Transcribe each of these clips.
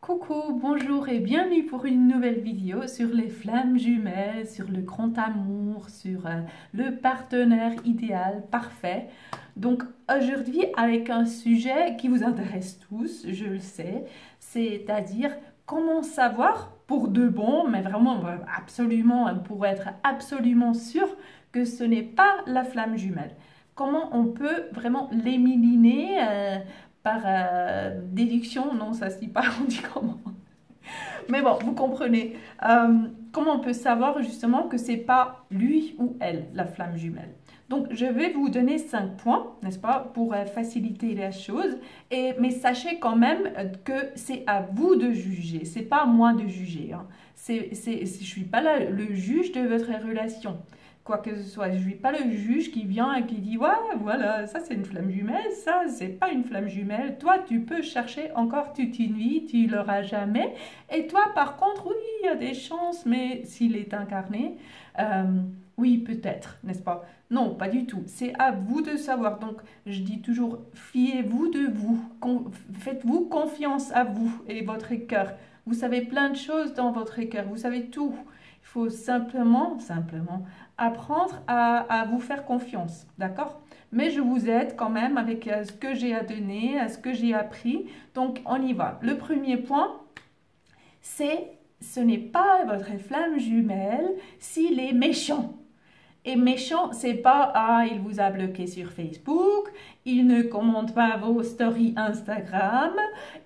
Coucou, bonjour et bienvenue pour une nouvelle vidéo sur les flammes jumelles, sur le grand amour, sur le partenaire idéal, parfait. Donc aujourd'hui avec un sujet qui vous intéresse tous, je le sais, c'est-à-dire comment savoir pour de bon, mais vraiment absolument, pour être absolument sûr que ce n'est pas la flamme jumelle. Comment on peut vraiment l'éliminer par déduction, non, ça se dit pas, on dit comment. Mais bon, vous comprenez. Comment on peut savoir justement que c'est pas lui ou elle, la flamme jumelle. Donc, je vais vous donner 5 points, n'est-ce pas, pour faciliter les choses. Mais sachez quand même que c'est à vous de juger, c'est pas à moi de juger. Hein. Je suis pas là, le juge de votre relation. Quoi que ce soit, je ne suis pas le juge qui vient et qui dit ouais, voilà, ça c'est une flamme jumelle, ça c'est pas une flamme jumelle. Toi, tu peux chercher encore toute une vie, tu l'auras jamais. Et toi, par contre, oui, il y a des chances, mais s'il est incarné, oui, peut-être, n'est-ce pas? Non, pas du tout. C'est à vous de savoir. Donc, je dis toujours, fiez-vous de vous. Faites-vous confiance à vous et votre cœur. Vous savez plein de choses dans votre cœur. Vous savez tout. Il faut simplement apprendre à vous faire confiance. D'accord? Mais je vous aide quand même avec ce que j'ai à donner, ce que j'ai appris. Donc, on y va. Le premier point, ce n'est pas votre flamme jumelle s'il est méchant. Et méchant, c'est pas ah, il vous a bloqué sur Facebook, il ne commente pas vos stories Instagram,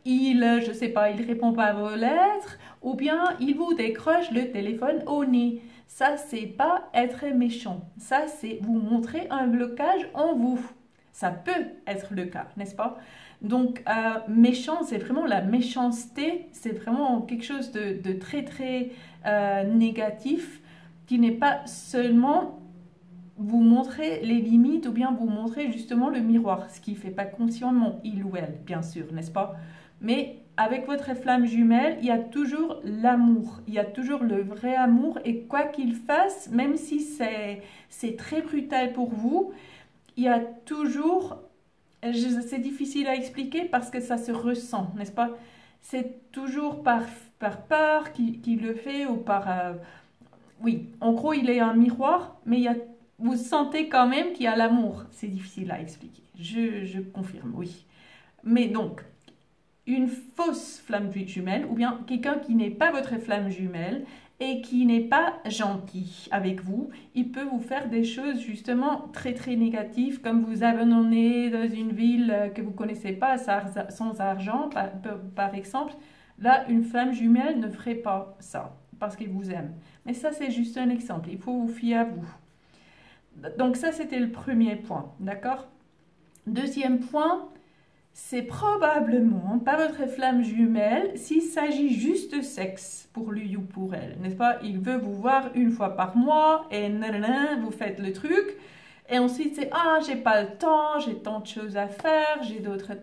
je sais pas, il répond pas à vos lettres, ou bien il vous décroche le téléphone au nez. Ça, c'est pas être méchant. Ça, c'est vous montrer un blocage en vous. Ça peut être le cas, n'est-ce pas? Donc, méchant, c'est vraiment la méchanceté, c'est vraiment quelque chose de très, très négatif qui n'est pas seulement vous montrer les limites ou bien vous montrer justement le miroir, ce qui ne fait pas consciemment il ou elle, bien sûr, n'est-ce pas? Mais avec votre flamme jumelle, il y a toujours l'amour, il y a toujours le vrai amour et quoi qu'il fasse, même si c'est très brutal pour vous, il y a toujours, c'est difficile à expliquer parce que ça se ressent, n'est-ce pas? C'est toujours par peur qu'il le fait ou par... oui, en gros, il est un miroir, mais vous sentez quand même qu'il y a l'amour. C'est difficile à expliquer, je confirme, oui. Mais donc, une fausse flamme jumelle ou bien quelqu'un qui n'est pas votre flamme jumelle et qui n'est pas gentil avec vous, il peut vous faire des choses justement très très négatives comme vous abandonner dans une ville que vous ne connaissez pas sans argent par exemple. Là, une flamme jumelle ne ferait pas ça parce qu'il vous aime. Mais ça, c'est juste un exemple. Il faut vous fier à vous. Donc ça, c'était le premier point. D'accord? Deuxième point, c'est probablement pas votre flamme jumelle s'il s'agit juste de sexe pour lui ou pour elle, n'est-ce pas? Il veut vous voir une fois par mois et nanana, vous faites le truc. Et ensuite, c'est ah, j'ai pas le temps, j'ai tant de choses à faire, j'ai d'autres.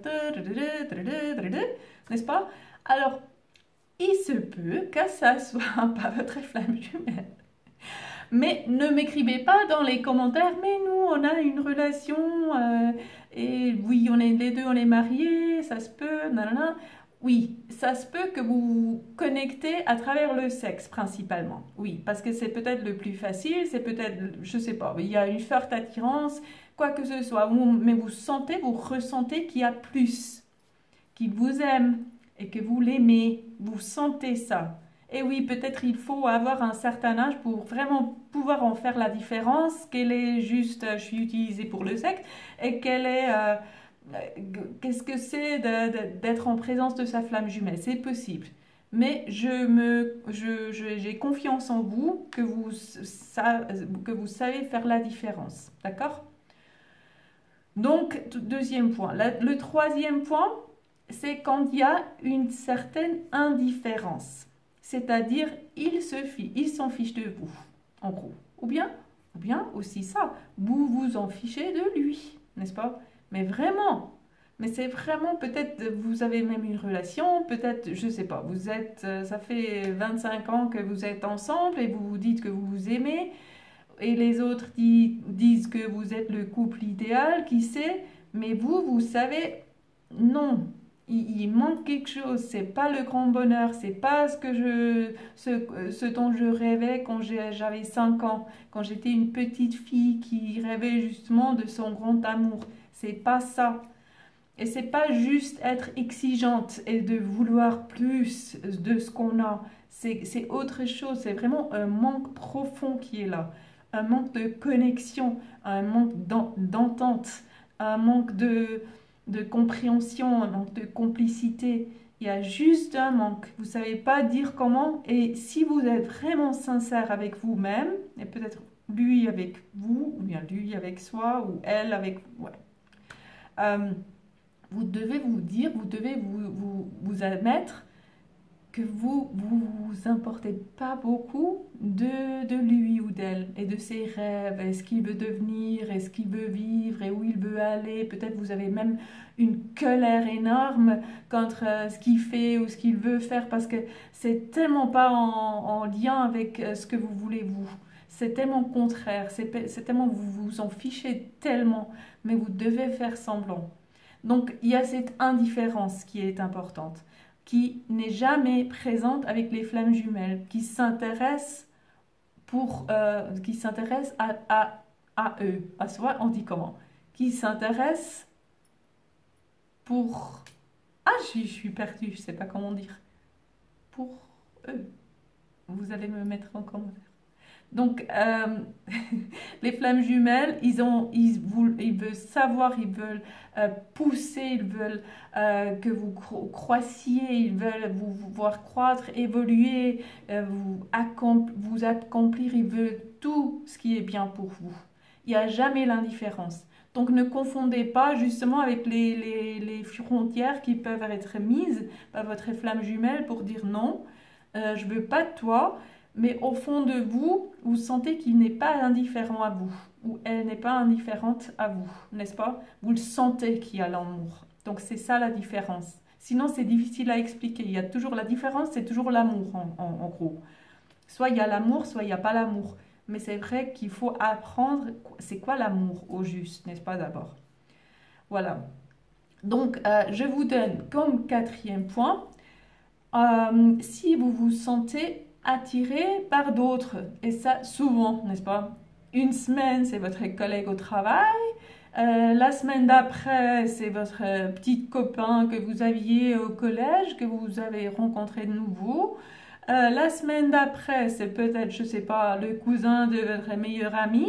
N'est-ce pas? Alors, il se peut que ça soit pas votre flamme jumelle. Mais ne m'écrivez pas dans les commentaires, mais nous, on a une relation, et oui, les deux, on est mariés, ça se peut, nanana. Oui, ça se peut que vous vous connectez à travers le sexe principalement. Oui, parce que c'est peut-être le plus facile, c'est peut-être, je sais pas, il y a une forte attirance, quoi que ce soit. Mais vous ressentez qu'il y a plus, qu'il vous aime et que vous l'aimez. Vous sentez ça. Et oui, peut-être il faut avoir un certain âge pour vraiment pouvoir en faire la différence, qu'elle est juste, je suis utilisée pour le sexe, et qu'est-ce que c'est d'être en présence de sa flamme jumelle. C'est possible. Mais j'ai confiance en vous que vous savez faire la différence. D'accord? Donc, deuxième point. Le troisième point, c'est quand il y a une certaine indifférence. C'est-à-dire, il s'en fiche de vous, en gros. Ou bien aussi ça, vous vous en fichez de lui, n'est-ce pas? Mais vraiment, mais c'est vraiment, peut-être, vous avez même une relation, peut-être, je sais pas, ça fait 25 ans que vous êtes ensemble et vous vous dites que vous vous aimez, et les autres disent que vous êtes le couple idéal, qui sait, mais vous savez, non, il manque quelque chose, c'est pas le grand bonheur, c'est pas ce dont je rêvais quand j'avais 5 ans, quand j'étais une petite fille qui rêvait justement de son grand amour. C'est pas ça. Et c'est pas juste être exigeante et de vouloir plus de ce qu'on a. C'est autre chose. C'est vraiment un manque profond qui est là. Un manque de connexion, un manque d'entente, un manque de compréhension, un manque de complicité. Il y a juste un manque. Vous ne savez pas dire comment. Et si vous êtes vraiment sincère avec vous-même, et peut-être lui avec vous, ou bien lui avec soi, ou elle avec... Ouais. Vous devez vous dire, vous devez vous admettre que vous importez pas beaucoup de lui ou d'elle et de ses rêves, et ce qu'il veut devenir, et ce qu'il veut vivre, et où il veut aller. Peut-être vous avez même une colère énorme contre ce qu'il fait ou ce qu'il veut faire parce que c'est tellement pas en lien avec ce que vous voulez vous. C'est tellement contraire, c'est tellement vous vous en fichez tellement, mais vous devez faire semblant. Donc, il y a cette indifférence qui est importante, qui n'est jamais présente avec les flammes jumelles, qui s'intéressent à eux, à soi, on dit comment? Qui s'intéressent pour... Ah, je suis perdue, je ne sais pas comment dire. Pour eux. Vous allez me mettre en commentaire. Donc, les flammes jumelles, ils veulent savoir, ils veulent pousser, ils veulent que vous croissiez, ils veulent vous voir croître, évoluer, vous accomplir, ils veulent tout ce qui est bien pour vous. Il n'y a jamais l'indifférence. Donc, ne confondez pas justement avec les frontières qui peuvent être mises par votre flamme jumelle pour dire non, je ne veux pas de toi. Mais au fond de vous, vous sentez qu'il n'est pas indifférent à vous, ou elle n'est pas indifférente à vous, n'est-ce pas? Vous le sentez qu'il y a l'amour. Donc c'est ça la différence. Sinon c'est difficile à expliquer. Il y a toujours la différence, c'est toujours l'amour en gros. Soit il y a l'amour, soit il n'y a pas l'amour. Mais c'est vrai qu'il faut apprendre c'est quoi l'amour au juste, n'est-ce pas d'abord? Voilà. Donc je vous donne comme 4e point, si vous vous sentez attiré par d'autres, et ça souvent, n'est-ce pas? Une semaine, c'est votre collègue au travail, la semaine d'après, c'est votre petit copain que vous aviez au collège, que vous avez rencontré de nouveau. La semaine d'après, c'est peut-être, je sais pas, le cousin de votre meilleur ami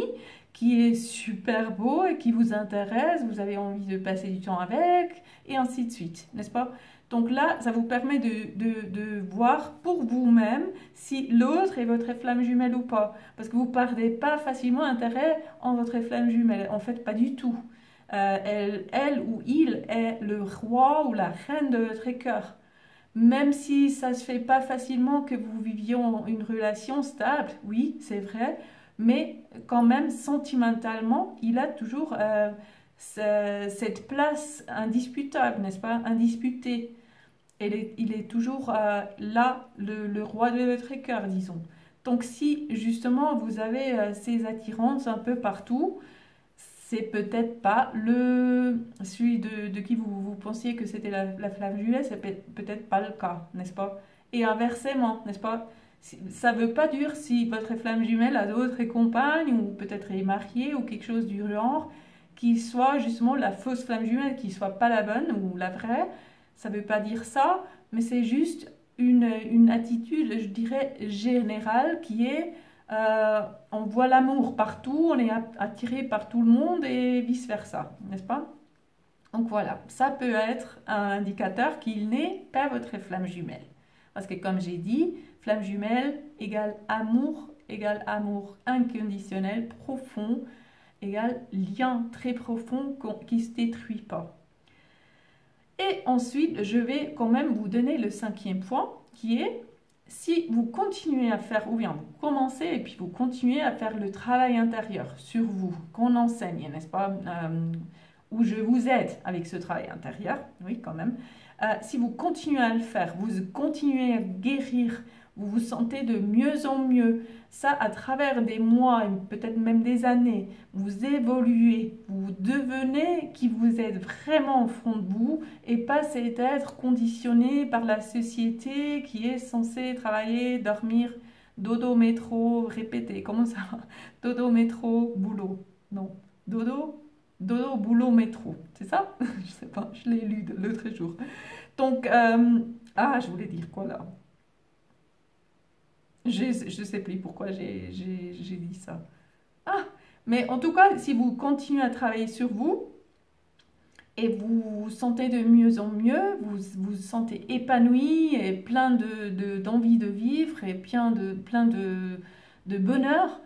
qui est super beau et qui vous intéresse, vous avez envie de passer du temps avec, et ainsi de suite, n'est-ce pas? Donc là, ça vous permet de voir pour vous-même si l'autre est votre flamme jumelle ou pas. Parce que vous ne perdez pas facilement intérêt en votre flamme jumelle. En fait, pas du tout. Elle ou il est le roi ou la reine de votre cœur. Même si ça ne se fait pas facilement que vous viviez une relation stable, oui, c'est vrai. Mais quand même, sentimentalement, il a toujours... cette place indisputable, n'est-ce pas? Indisputée. Il est toujours là, le roi de votre cœur, disons. Donc si justement vous avez ces attirances un peu partout, c'est peut-être pas celui de qui vous pensiez que c'était la flamme jumelle, c'est peut-être pas le cas, n'est-ce pas? Et inversement, n'est-ce pas? Ça ne veut pas dire si votre flamme jumelle a d'autres compagnes ou peut-être est mariée ou quelque chose du genre, qui soit justement la fausse flamme jumelle, qui soit pas la bonne ou la vraie. Ça ne veut pas dire ça, mais c'est juste une attitude, je dirais, générale qui est on voit l'amour partout, on est attiré par tout le monde et vice-versa, n'est-ce pas? Donc voilà, ça peut être un indicateur qu'il n'est pas votre flamme jumelle. Parce que comme j'ai dit, flamme jumelle égale amour inconditionnel, profond, égale lien très profond qui ne se détruit pas. Et ensuite, je vais quand même vous donner le 5e point, qui est si vous continuez à faire, ou bien vous commencez et puis vous continuez à faire le travail intérieur sur vous, qu'on enseigne, n'est-ce pas, où je vous aide avec ce travail intérieur, oui quand même, si vous continuez à le faire, vous continuez à guérir vous vous sentez de mieux en mieux. Ça, à travers des mois et peut-être même des années, vous évoluez, vous devenez qui vous êtes vraiment au fond de vous et pas cet être conditionné par la société qui est censé travailler, dormir, dodo, métro, répéter. Comment ça va? Dodo, métro, boulot. Non. Dodo, boulot, métro. C'est ça? Je sais pas, je l'ai lu l'autre jour. Donc, je voulais dire quoi là? Je ne sais plus pourquoi j'ai dit ça. Ah, mais en tout cas, si vous continuez à travailler sur vous et vous vous sentez de mieux en mieux, vous vous sentez épanoui et plein d'envie de vivre et plein de bonheur,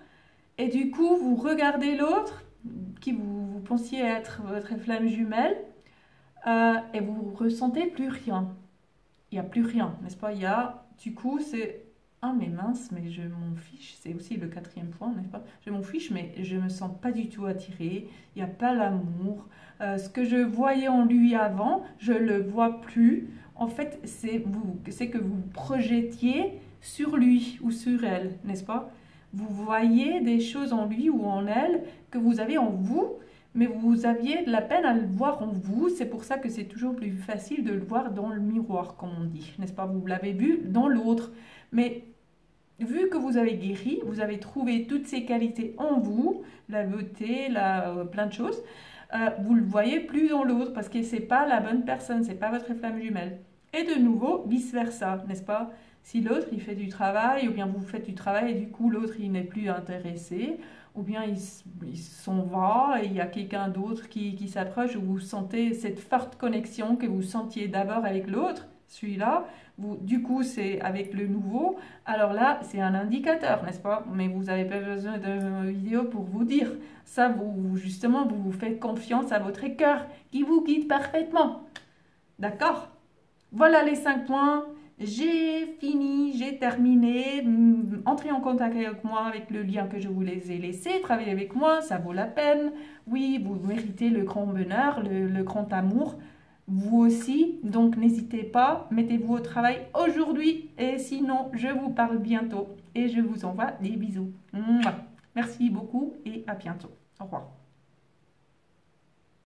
et du coup, vous regardez l'autre qui vous pensiez être votre flamme jumelle et vous ressentez plus rien. Il n'y a plus rien, n'est-ce pas? Du coup, c'est ah mais mince, mais je m'en fiche. C'est aussi le quatrième point, n'est-ce pas? Je m'en fiche, mais je me sens pas du tout attirée. Il n'y a pas l'amour. Ce que je voyais en lui avant, je le vois plus. En fait, c'est que vous projetiez sur lui ou sur elle, n'est-ce pas? Vous voyez des choses en lui ou en elle que vous avez en vous, mais vous aviez de la peine à le voir en vous. C'est pour ça que c'est toujours plus facile de le voir dans le miroir, comme on dit, n'est-ce pas? Vous l'avez vu dans l'autre. Mais vu que vous avez guéri, vous avez trouvé toutes ces qualités en vous, la beauté, plein de choses, vous ne le voyez plus dans l'autre parce que c'est pas la bonne personne, c'est pas votre flamme jumelle. Et de nouveau, vice-versa, n'est-ce pas? Si l'autre, il fait du travail, ou bien vous faites du travail et du coup l'autre, il n'est plus intéressé, ou bien il s'en va et il y a quelqu'un d'autre qui s'approche, où vous sentez cette forte connexion que vous sentiez d'abord avec l'autre, celui-là, du coup c'est avec le nouveau, alors là c'est un indicateur, n'est-ce pas? Mais vous n'avez pas besoin de vidéo pour vous dire. Ça, justement, vous faites confiance à votre cœur qui vous guide parfaitement. D'accord? Voilà les 5 points. J'ai fini, j'ai terminé. Entrez en contact avec moi avec le lien que je vous les ai laissé. Travaillez avec moi, ça vaut la peine. Oui, vous méritez le grand bonheur, le grand amour. Vous aussi, donc n'hésitez pas, mettez-vous au travail aujourd'hui. Et sinon, je vous parle bientôt et je vous envoie des bisous. Mouah. Merci beaucoup et à bientôt. Au revoir.